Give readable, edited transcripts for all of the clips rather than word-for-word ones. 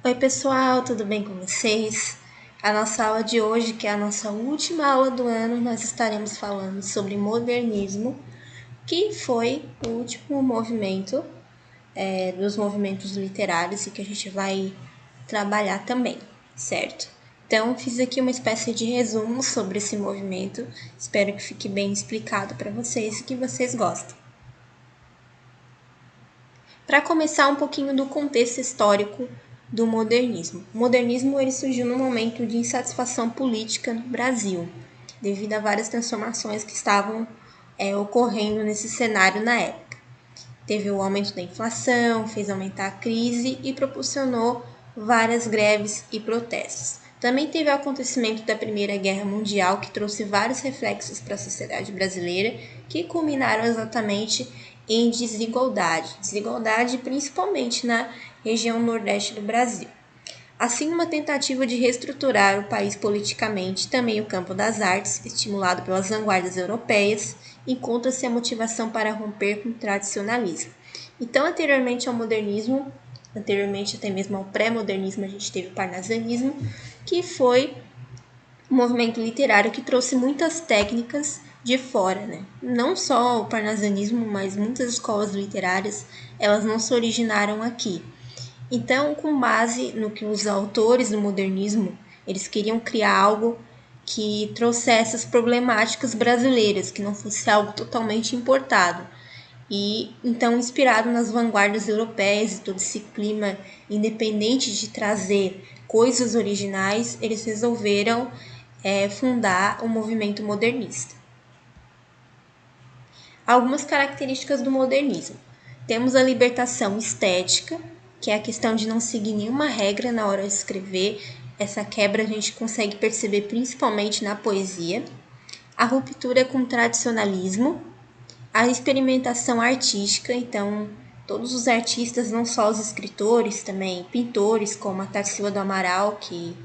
Oi pessoal, tudo bem com vocês? A nossa aula de hoje, que é a nossa última aula do ano, nós estaremos falando sobre modernismo, que foi o último movimento dos movimentos literários e que a gente vai trabalhar também, certo? Então, fiz aqui uma espécie de resumo sobre esse movimento, espero que fique bem explicado para vocês e que vocês gostem. Para começar um pouquinho do contexto histórico do modernismo. O modernismo ele surgiu num momento de insatisfação política no Brasil, devido a várias transformações que estavam ocorrendo nesse cenário na época. Teve o aumento da inflação, fez aumentar a crise e proporcionou várias greves e protestos. Também teve o acontecimento da Primeira Guerra Mundial, que trouxe vários reflexos para a sociedade brasileira, que culminaram exatamente em desigualdade principalmente na região nordeste do Brasil. Assim, uma tentativa de reestruturar o país politicamente, também o campo das artes, estimulado pelas vanguardas europeias, encontra-se a motivação para romper com o tradicionalismo. Então, anteriormente ao modernismo, anteriormente até mesmo ao pré-modernismo, a gente teve o parnasianismo, que foi um movimento literário que trouxe muitas técnicas de fora, né? Não só o parnasianismo, mas muitas escolas literárias, elas não se originaram aqui. Então, com base no que os autores do modernismo, eles queriam criar algo que trouxesse as problemáticas brasileiras, que não fosse algo totalmente importado. E então, inspirado nas vanguardas europeias e todo esse clima independente de trazer coisas originais, eles resolveram fundar o movimento modernista. Algumas características do modernismo. Temos a libertação estética, que é a questão de não seguir nenhuma regra na hora de escrever. Essa quebra a gente consegue perceber principalmente na poesia. A ruptura com o tradicionalismo, a experimentação artística, então todos os artistas, não só os escritores, também pintores, como a Tarsila do Amaral, que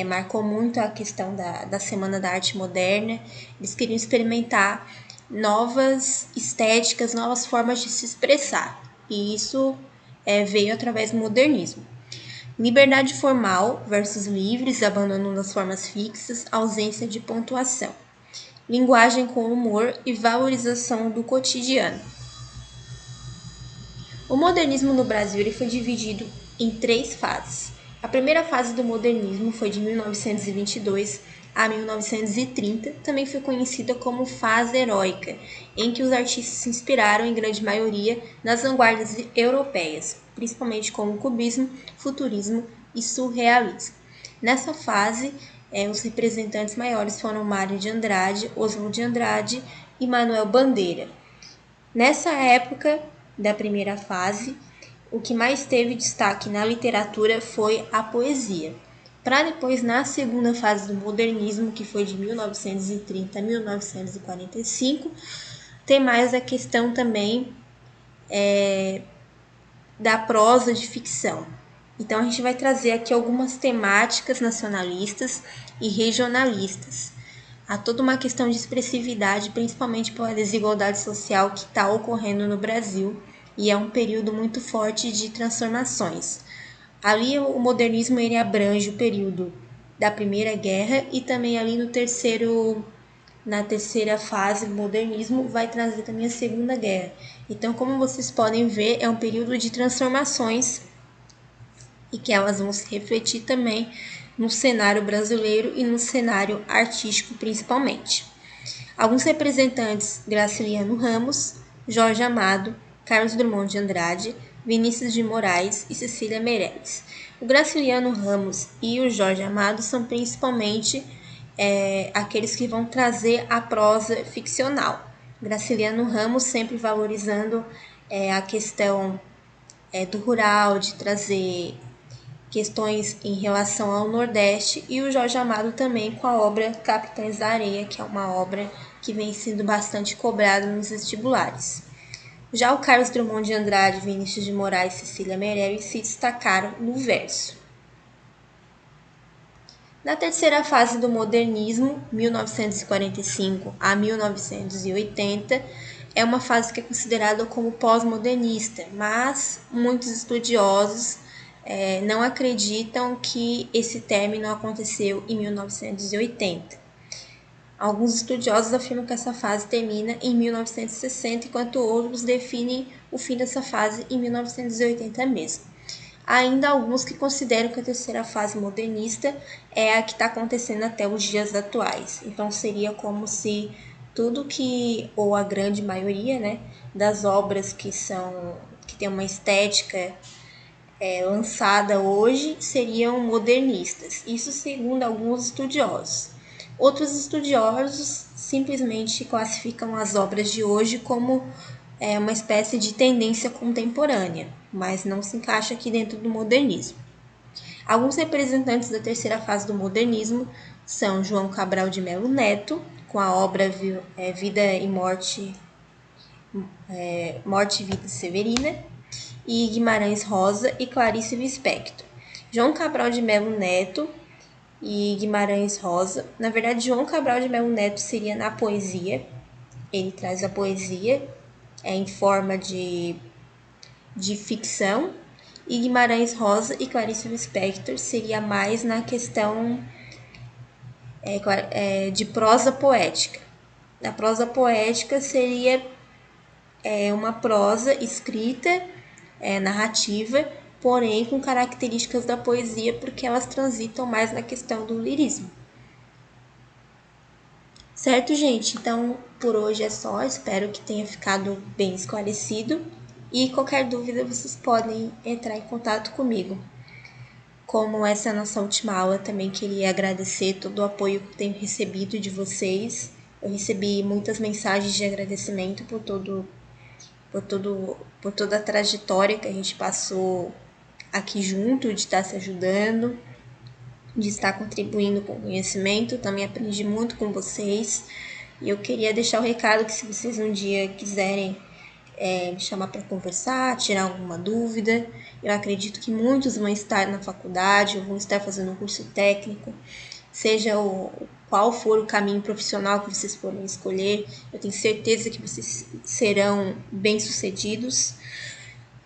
marcou muito a questão da Semana da Arte Moderna. Eles queriam experimentar novas estéticas, novas formas de se expressar. E isso veio através do modernismo. Liberdade formal versus livres, abandono das formas fixas, ausência de pontuação. Linguagem com humor e valorização do cotidiano. O modernismo no Brasil ele foi dividido em 3 fases. A primeira fase do modernismo foi de 1922 a 1930, também foi conhecida como fase heróica, em que os artistas se inspiraram em grande maioria nas vanguardas europeias, principalmente como o cubismo, futurismo e surrealismo. Nessa fase, os representantes maiores foram Mário de Andrade, Oswald de Andrade e Manuel Bandeira. Nessa época da primeira fase, o que mais teve destaque na literatura foi a poesia. Para depois, na segunda fase do modernismo, que foi de 1930 a 1945, tem mais a questão também da prosa de ficção. Então, a gente vai trazer aqui algumas temáticas nacionalistas e regionalistas. Há toda uma questão de expressividade, principalmente pela desigualdade social que está ocorrendo no Brasil, e é um período muito forte de transformações. Ali o modernismo ele abrange o período da Primeira Guerra e também ali na terceira fase do modernismo vai trazer também a Segunda Guerra. Então, como vocês podem ver, é um período de transformações e que elas vão se refletir também no cenário brasileiro e no cenário artístico principalmente. Alguns representantes: Graciliano Ramos, Jorge Amado, Carlos Drummond de Andrade, Vinícius de Moraes e Cecília Meirelles. O Graciliano Ramos e o Jorge Amado são principalmente aqueles que vão trazer a prosa ficcional. Graciliano Ramos sempre valorizando a questão do rural, de trazer questões em relação ao Nordeste, e o Jorge Amado também com a obra Capitães da Areia, que é uma obra que vem sendo bastante cobrada nos vestibulares. Já o Carlos Drummond de Andrade, Vinícius de Moraes e Cecília Meirelles se destacaram no verso. Na terceira fase do modernismo, 1945 a 1980, é uma fase que é considerada como pós-modernista, mas muitos estudiosos não acreditam que esse término aconteceu em 1980. Alguns estudiosos afirmam que essa fase termina em 1960, enquanto outros definem o fim dessa fase em 1980 mesmo. Há ainda alguns que consideram que a terceira fase modernista é a que está acontecendo até os dias atuais. Então seria como se tudo que, ou a grande maioria, né, das obras que tem uma estética lançada hoje seriam modernistas. Isso segundo alguns estudiosos. Outros estudiosos simplesmente classificam as obras de hoje como uma espécie de tendência contemporânea, mas não se encaixa aqui dentro do modernismo. Alguns representantes da terceira fase do modernismo são João Cabral de Melo Neto, com a obra Vida e Morte, Morte e Vida Severina, e Guimarães Rosa e Clarice Lispector. João Cabral de Melo Neto e Guimarães Rosa. Na verdade, João Cabral de Melo Neto seria na poesia. Ele traz a poesia em forma de ficção. E Guimarães Rosa e Clarice Lispector seria mais na questão de prosa poética. A prosa poética seria uma prosa escrita, narrativa, porém com características da poesia, porque elas transitam mais na questão do lirismo. Certo, gente? Então, por hoje é só. Espero que tenha ficado bem esclarecido. E qualquer dúvida, vocês podem entrar em contato comigo. Como essa é a nossa última aula, também queria agradecer todo o apoio que tenho recebido de vocês. Eu recebi muitas mensagens de agradecimento por toda a trajetória que a gente passou aqui junto, de estar se ajudando, de estar contribuindo com o conhecimento. Também aprendi muito com vocês. E eu queria deixar o recado que se vocês um dia quiserem me chamar para conversar, tirar alguma dúvida, eu acredito que muitos vão estar na faculdade ou vão estar fazendo um curso técnico, seja qual for o caminho profissional que vocês forem escolher, eu tenho certeza que vocês serão bem-sucedidos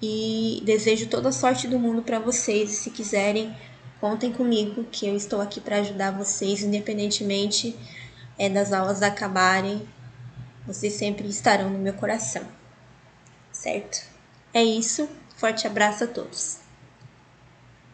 e desejo toda a sorte do mundo para vocês. E se quiserem, contem comigo, que eu estou aqui para ajudar vocês, independentemente das aulas acabarem, vocês sempre estarão no meu coração, certo? É isso, forte abraço a todos.